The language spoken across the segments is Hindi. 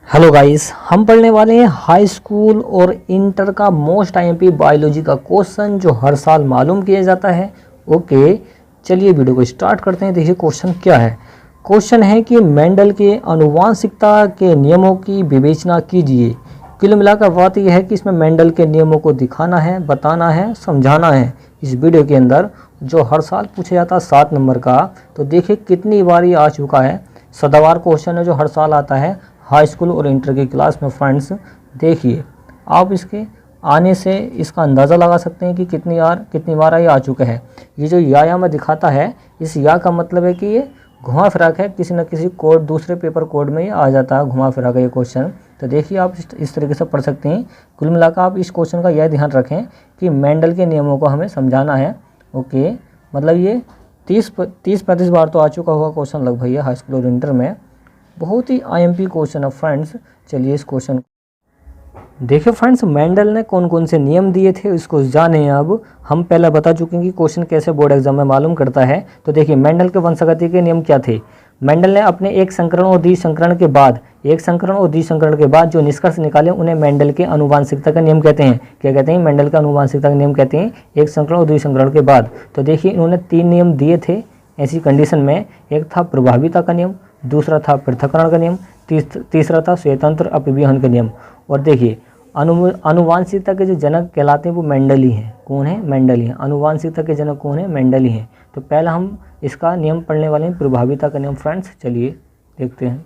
हेलो गाइस, हम पढ़ने वाले हैं हाई स्कूल और इंटर का मोस्ट आईएमपी बायोलॉजी का क्वेश्चन जो हर साल मालूम किया जाता है। ओके, चलिए वीडियो को स्टार्ट करते हैं। देखिए क्वेश्चन क्या है। क्वेश्चन है कि मेंडल के आनुवांशिकता के नियमों की विवेचना कीजिए। कुल मिलाकर बात यह है कि इसमें मेंडल के नियमों को दिखाना है, बताना है, समझाना है इस वीडियो के अंदर, जो हर साल पूछा जाता है 7 नंबर का। तो देखिए कितनी बार ये आ चुका है। सदाबहार क्वेश्चन है जो हर साल आता है हाई स्कूल और इंटर की क्लास में। फ्रेंड्स देखिए, आप इसके आने से इसका अंदाज़ा लगा सकते हैं कि कितनी बार ये आ चुका है। ये जो या में दिखाता है, इस या का मतलब है कि ये घुमा फिरा है, किसी न किसी कोड, दूसरे पेपर कोड में ये आ जाता है घुमा फिरा का ये क्वेश्चन। तो देखिए आप इस तरीके से पढ़ सकते हैं। कुल मिलाकर आप इस क्वेश्चन का यह ध्यान रखें कि मेंडल के नियमों को हमें समझाना है। ओके, मतलब ये 30-35 बार तो आ चुका होगा क्वेश्चन लगभग ये हाई स्कूल और इंटर में। बहुत ही आईएमपी क्वेश्चन है फ्रेंड्स। चलिए इस क्वेश्चन देखिए फ्रेंड्स, मेंडल ने कौन कौन से नियम दिए थे इसको जाने। अब हम पहले बता चुके हैं कि क्वेश्चन कैसे बोर्ड एग्जाम में मालूम करता है। तो देखिए मेंडल के वंशागति के नियम क्या थे। मेंडल ने अपने एक संकरण और द्विसंकरण के बाद जो निष्कर्ष निकाले उन्हें मेंडल के आनुवांशिकता का नियम कहते हैं। क्या कहते हैं? मेंडल का आनुवांशिकता का नियम कहते हैं एक संकरण और द्विसंकरण के बाद। तो देखिए इन्होंने 3 नियम दिए थे ऐसी कंडीशन में। एक था प्रभाविता का नियम, दूसरा था पृथक्करण का नियम, तीसरा था स्वतंत्र अपव्यवहन का नियम। और देखिए आनुवांशिकता के जो जनक कहलाते हैं वो मेंडल ही हैं। कौन है? मेंडल ही हैं। आनुवांशिकता के जनक कौन है? मेंडल ही हैं। तो पहला हम इसका नियम पढ़ने वाले हैं, प्रभाविता का नियम। फ्रेंड्स चलिए देखते हैं।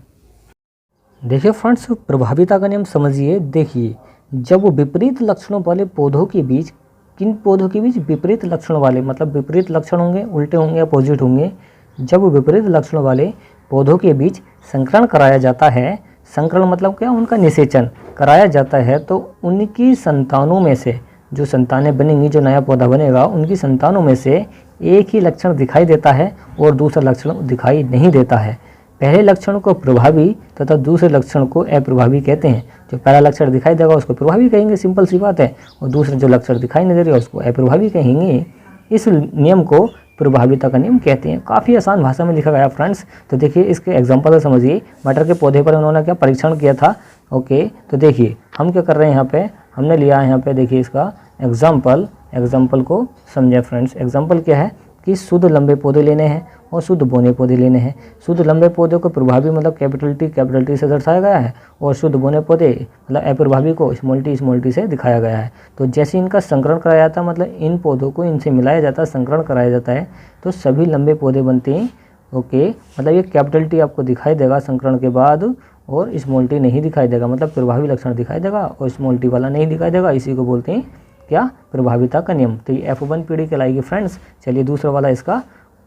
देखिए फ्रेंड्स, प्रभाविता का नियम समझिए। देखिए, जब विपरीत लक्षणों वाले पौधों के बीच, किन पौधों के बीच? विपरीत लक्षण वाले, मतलब विपरीत लक्षण होंगे, उल्टे होंगे, अपोजिट होंगे। जब विपरीत लक्षणों वाले पौधों के बीच संकरण कराया जाता है, संकरण मतलब क्या? उनका निषेचन कराया जाता है, तो उनकी संतानों में से जो संतानें बनेंगी, जो नया पौधा बनेगा, उनकी संतानों में से एक ही लक्षण दिखाई देता है और दूसरा लक्षण दिखाई नहीं देता है। पहले लक्षण को प्रभावी तथा दूसरे लक्षण को अप्रभावी कहते हैं। जो पहला लक्षण दिखाई देगा उसको प्रभावी कहेंगे, सिंपल सी बात है, और दूसरे जो लक्षण दिखाई नहीं दे रहे उसको अप्रभावी कहेंगे। इस नियम को प्रभाविता का नियम कहते हैं। काफ़ी आसान भाषा में लिखा गया फ्रेंड्स। तो देखिए इसके एग्जांपल समझिए। मटर के पौधे पर उन्होंने क्या परीक्षण किया था। ओके, तो देखिए हम क्या कर रहे हैं यहाँ पे, हमने लिया है यहाँ पे, देखिए इसका एग्जाम्पल को समझे फ्रेंड्स। एग्जाम्पल क्या है कि शुद्ध लंबे पौधे लेने हैं और शुद्ध बोने पौधे लेने हैं। शुद्ध लंबे पौधे को प्रभावी मतलब कैपिटल टी से दर्शाया गया है, और शुद्ध बोने पौधे मतलब अप्रभावी को स्मॉल टी से दिखाया गया है। तो जैसे इनका संकरण कराया जाता है, मतलब इन पौधों को इनसे मिलाया जाता है, संकरण कराया जाता है, तो सभी लंबे पौधे बनते हैं। ओके, मतलब ये कैपिटल टी आपको दिखाई देगा संकरण के बाद, और स्मॉल टी नहीं दिखाई देगा, मतलब प्रभावी लक्षण दिखाई देगा और स्मॉल टी वाला नहीं दिखाई देगा। इसी को बोलते हैं क्या? प्रभाविता का नियम। तो ये F1 पीढ़ी कहलाएगी फ्रेंड्स। चलिए दूसरा वाला इसका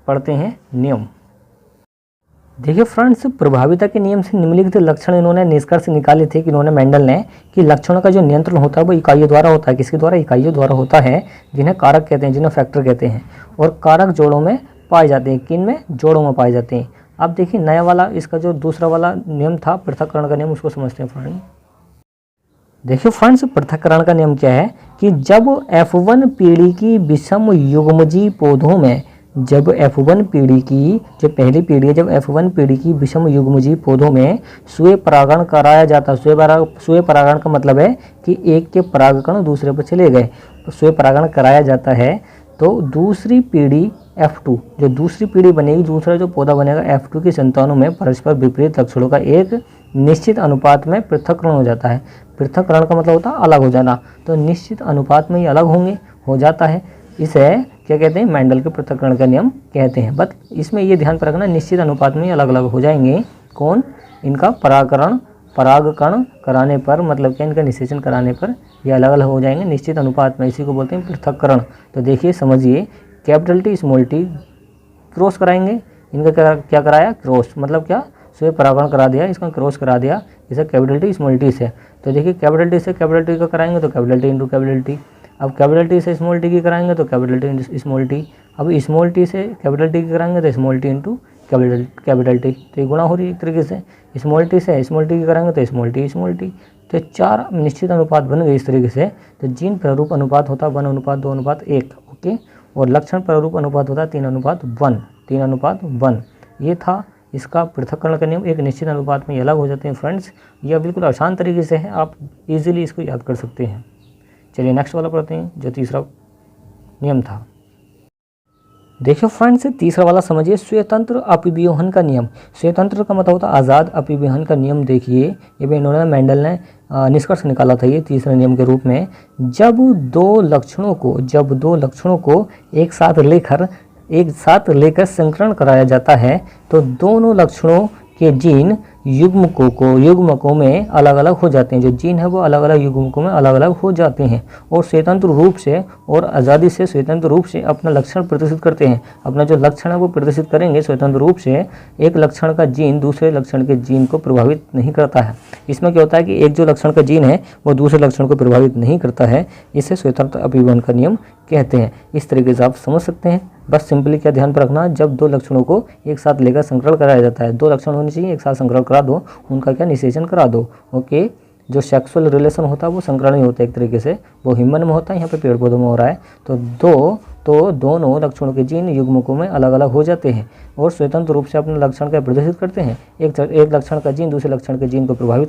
पढ़ते हैं नियम। देखिए फ्रेंड्स, प्रभाविता के नियम से निम्नलिखित लक्षण इन्होंने निष्कर्ष निकाले थे कि इन्होंने मेंडल ने, कि लक्षणों का जो नियंत्रण होता है वो इकाइयों द्वारा होता है। किसके द्वारा? इकाइयों द्वारा होता है, जिन्हें कारक कहते हैं, जिन्हें फैक्टर कहते हैं। और कारक जोड़ों में पाए जाते हैं। किन में? जोड़ों में पाए जाते हैं। अब देखिए नया वाला, इसका जो दूसरा वाला नियम था पृथक्करण का नियम, उसको समझते हैं फ्रेंड। देखिए फ्रेंड्स, पृथक्करण का नियम क्या है कि जब F1 पीढ़ी की विषम युग्मजीव पौधों में, जब F1 पीढ़ी की जो पहली पीढ़ी है, जब F1 पीढ़ी की विषम युग्मजीव पौधों में स्वयं परागण कराया जाता है। स्वयं परागण का मतलब है कि एक के परागकण दूसरे पर चले गए, तो स्वयं परागण कराया जाता है। तो दूसरी पीढ़ी F2, जो दूसरी पीढ़ी बनेगी, दूसरा जो पौधा बनेगा F2 की संतानों में परस्पर विपरीत लक्षणों का एक निश्चित अनुपात में पृथक्करण हो जाता है। पृथक्करण का मतलब होता है अलग हो जाना, तो निश्चित अनुपात में ये अलग हो जाता है। इसे क्या कहते हैं? मेंडल के पृथक्करण का नियम कहते हैं। बट इसमें ये ध्यान पर रखना, निश्चित अनुपात में अलग अलग हो जाएंगे। कौन? इनका परागकण कराने पर, मतलब क्या इनका निषेचन कराने पर ये अलग अलग हो जाएंगे निश्चित अनुपात में। इसी को बोलते हैं पृथक्करण। तो देखिए समझिए, capital T small T cross कराएंगे। इनका क्या कराया? क्रॉस, मतलब क्या? स्वयं परागण करा दिया, इसका क्रॉस करा दिया, इसे कैपिटल टी स्मॉल टी से। तो देखिए कैपिटल टी से कैपिटल टी का कराएंगे तो capital T into capital T. अब कैपिटल टी से स्मॉल टी की कराएंगे तो कैपिटल टी स्मॉल टी। अब स्मॉल टी से कैपिटल टी की कराएंगे तो small T into capital T. तो ये गुणा हो रही है एक तरीके से। स्मॉल टी से स्मॉल टी की कराएंगे तो स्मॉल टी। तो 4 निश्चित अनुपात बन गए इस तरीके से। तो जीन प्रारूप अनुपात होता है 1:2:1। ओके, और लक्षण प्रारूप अनुपात होता है 3:1। ये था इसका पृथक्करण का नियम एक निश्चित अनुपात में ये अलग हो जाते हैं फ्रेंड्स। यह बिल्कुल आसान तरीके से है, आप इजीली इसको याद कर सकते हैं। चलिए नेक्स्ट वाला पढ़ते हैं जो तीसरा नियम था। देखिए फ्रेंड्स, तीसरा वाला समझिए, स्वतंत्र अभिव्यूहन का नियम। स्वतंत्र का मतलब होता है आज़ाद, अभिव्यूहन का नियम देखिए, ये भी इन्होंने मेंडल ने निष्कर्ष निकाला था ये तीसरे नियम के रूप में। जब दो लक्षणों को एक साथ लेकर संकरण कराया जाता है तो दोनों लक्षणों के जीन युग्मकों में अलग अलग हो जाते हैं। जो जीन है वो अलग अलग युग्मकों में अलग अलग हो जाते हैं और स्वतंत्र रूप से और आज़ादी से स्वतंत्र रूप से अपना लक्षण प्रदर्शित करते हैं। अपना जो लक्षण है वो प्रदर्शित करेंगे स्वतंत्र रूप से। एक लक्षण का जीन दूसरे लक्षण के जीन को प्रभावित नहीं करता है। इसमें क्या होता है कि एक जो लक्षण का जीन है वो दूसरे लक्षण को प्रभावित नहीं करता है। इसे स्वतंत्र अभिव्यूहन का नियम कहते हैं। इस तरीके से आप समझ सकते हैं। बस सिंपली क्या ध्यान पर रखना, जब दो लक्षणों को एक साथ लेकर संकरण कराया जाता है, दो लक्षण होने चाहिए, एक साथ संकरण करा दो, उनका क्या निषेचन करा दो। ओके, जो सेक्सुअल रिलेशन होता है वो संकरण ही होता है एक तरीके से, वो ह्यूमन में होता है, यहाँ पे पेड़ पौधों में हो रहा है। तो दोनों लक्षणों के जीन युग्मकों में अलग अलग हो जाते हैं और स्वतंत्र रूप से अपने लक्षण का प्रदर्शित करते हैं। एक लक्षण का जीन दूसरे लक्षण के जीन को प्रभावित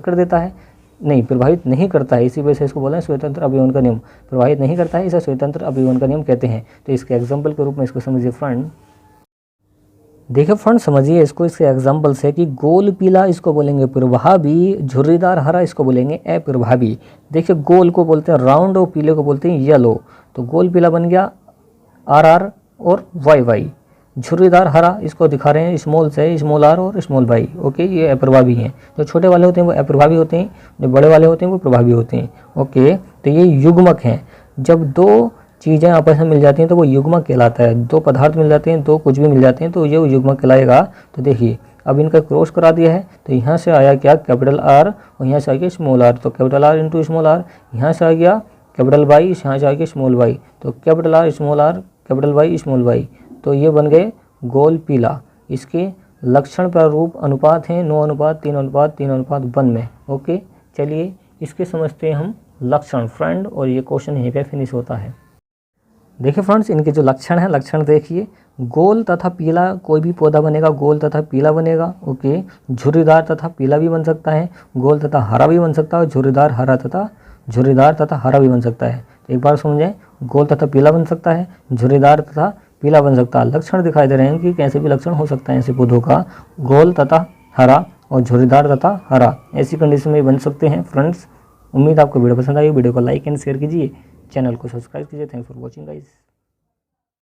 नहीं करता है। इसी वजह से इसको बोला है स्वतंत्र अभिव्यूहन का नियम। प्रभावित नहीं करता है, इसे स्वतंत्र अभिव्यूहन का नियम कहते हैं। तो इसके एग्जाम्पल के रूप में इसको समझिए फ्रेंड। देखिए फ्रेंड समझिए इसको, इसके एग्जाम्पल से कि गोल पीला इसको बोलेंगे प्रभावी, झुर्रीदार हरा इसको बोलेंगे अप्रभावी। देखिए गोल को बोलते हैं राउंड और पीले को बोलते हैं येलो। तो गोल पीला बन गया RR और YY। झुर्रीदार हरा इसको दिखा रहे हैं स्मॉल से, स्मॉल r और स्मॉल y। ओके, ये अप्रभावी हैं। जो छोटे वाले होते हैं वो अप्रभावी होते हैं, जो बड़े वाले होते हैं वो प्रभावी होते हैं। ओके, तो ये युग्मक हैं। जब दो चीज़ें आपस में मिल जाती हैं तो वो युग्मक कहलाता है। दो पदार्थ मिल जाते हैं, दो कुछ भी मिल जाते हैं तो ये युग्मक कहलाएगा। तो देखिए अब इनका क्रॉस करा दिया है तो यहाँ से आया क्या कैपिटल R और यहाँ से आ गया स्मॉल r। तो capital R into small r, यहाँ से आ गया कैपिटल Y, यहाँ से आ गया स्मॉल y। तो capital R small r, capital Y small y। तो ये बन गए गोल पीला। इसके लक्षण प्रारूप अनुपात हैं 9:3:3:1 में। ओके, चलिए इसके समझते हैं हम लक्षण फ्रेंड, और ये क्वेश्चन यहीं पे फिनिश होता है। देखिए फ्रेंड्स, इनके जो लक्षण है, लक्षण देखिए, गोल तथा पीला कोई भी पौधा बनेगा, गोल तथा पीला बनेगा। ओके, झुर्रीदार तथा पीला भी बन सकता है, गोल तथा हरा भी बन सकता है, झुर्रीदार तथा हरा भी बन सकता है। तो एक बार समझें, गोल तथा पीला बन सकता है, झुर्रीदार तथा पीला बन सकता है। लक्षण दिखाई दे रहे हैं कि कैसे भी लक्षण हो सकता है ऐसे पौधों का, गोल तथा हरा और झुर्रीदार तथा हरा, ऐसी कंडीशन में बन सकते हैं फ्रेंड्स। उम्मीद आपको वीडियो पसंद आई। वीडियो को लाइक एंड शेयर कीजिए, चैनल को सब्सक्राइब कीजिए। Thanks for watching guys.